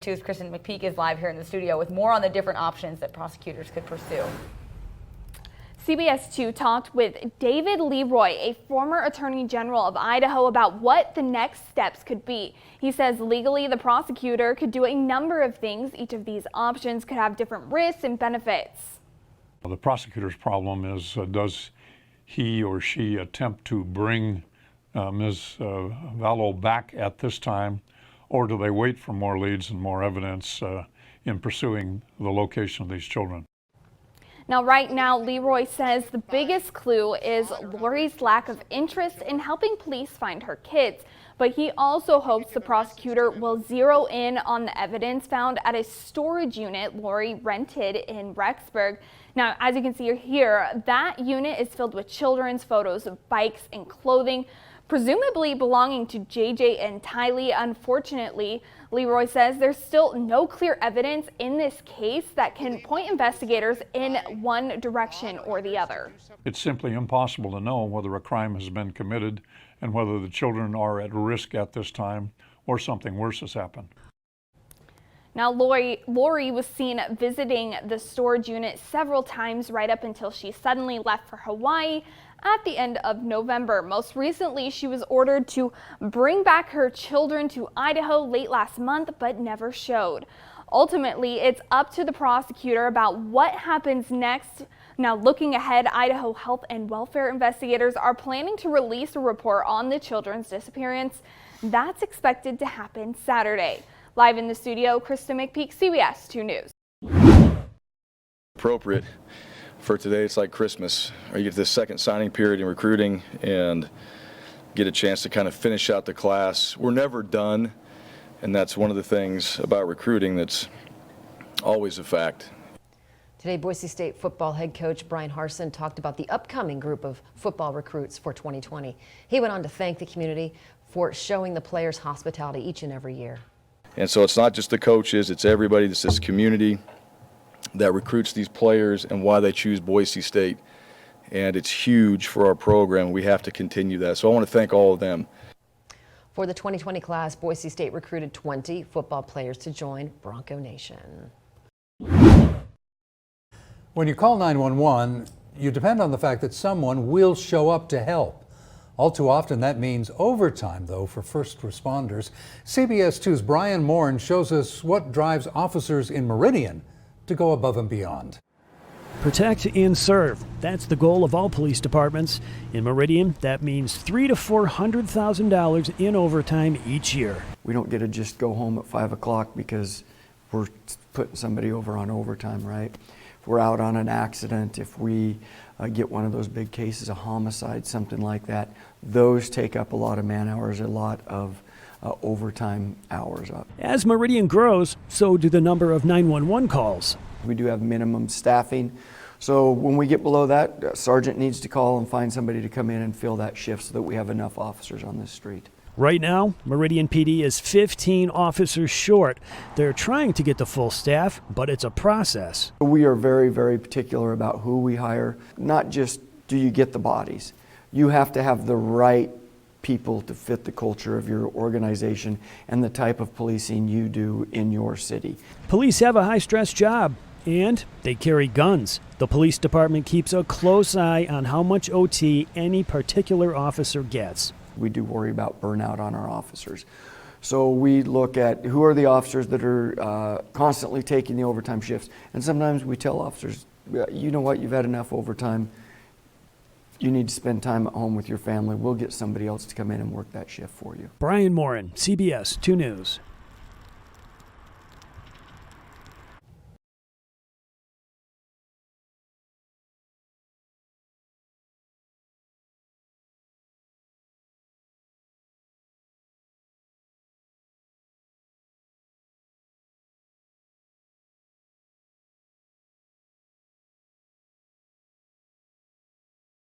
2's Kristen McPeak is live here in the studio with more on the different options that prosecutors could pursue. CBS 2 talked with David Leroy, a former Attorney General of Idaho, about what the next steps could be. He says legally the prosecutor could do a number of things. Each of these options could have different risks and benefits. The prosecutor's problem is, does he or she attempt to bring Ms. Vallow back at this time, or do they wait for more leads and more evidence in pursuing the location of these children? Now, right now, Leroy says the biggest clue is Lori's lack of interest in helping police find her kids. But he also hopes the prosecutor will zero in on the evidence found at a storage unit Lori rented in Rexburg. Now, as you can see here, that unit is filled with children's photos of bikes and clothing, presumably belonging to JJ and Tylee. Unfortunately, Leroy says there's still no clear evidence in this case that can point investigators in one direction or the other. It's simply impossible to know whether a crime has been committed and whether the children are at risk at this time or something worse has happened. Now, Lori was seen visiting the storage unit several times right up until she suddenly left for Hawaii at the end of November. Most recently, she was ordered to bring back her children to Idaho late last month, but never showed. Ultimately, it's up to the prosecutor about what happens next. Now, looking ahead, Idaho health and welfare investigators are planning to release a report on the children's disappearance. That's expected to happen Saturday. Live in the studio, Kristen McPeak, CBS 2 News. Appropriate for today. It's like Christmas. You get this second signing period in recruiting and get a chance to kind of finish out the class. We're never done, and that's one of the things about recruiting that's always a fact. Today, Boise State football head coach Bryan Harsin talked about the upcoming group of football recruits for 2020. He went on to thank the community for showing the players hospitality each and every year. And so it's not just the coaches, it's everybody, it's this community that recruits these players and why they choose Boise State. And it's huge for our program. We have to continue that. So I want to thank all of them. For the 2020 class, Boise State recruited 20 football players to join Bronco Nation. When you call 911, you depend on the fact that someone will show up to help. All too often that means overtime, though, for first responders. CBS 2's Brian Morin shows us what drives officers in Meridian to go above and beyond. Protect and serve. That's the goal of all police departments. In Meridian, that means $300,000 to $400,000 in overtime each year. We don't get to just go home at 5 o'clock because we're putting somebody over on overtime, right? If we're out on an accident, if we get one of those big cases, a homicide, something like that, those take up a lot of man hours, a lot of overtime hours up. As Meridian grows, so do the number of 911 calls. We do have minimum staffing, so when we get below that, a sergeant needs to call and find somebody to come in and fill that shift so that we have enough officers on this street. Right now, Meridian PD is 15 officers short. They're trying to get the full staff, but it's a process. We are very, very particular about who we hire. Not just do you get the bodies. You have to have the right people to fit the culture of your organization and the type of policing you do in your city. Police have a high-stress job, and they carry guns. The police department keeps a close eye on how much OT any particular officer gets. We do worry about burnout on our officers. So we look at who are the officers that are constantly taking the overtime shifts. And sometimes we tell officers, you know what, you've had enough overtime. You need to spend time at home with your family. We'll get somebody else to come in and work that shift for you. Brian Morin, CBS 2 News.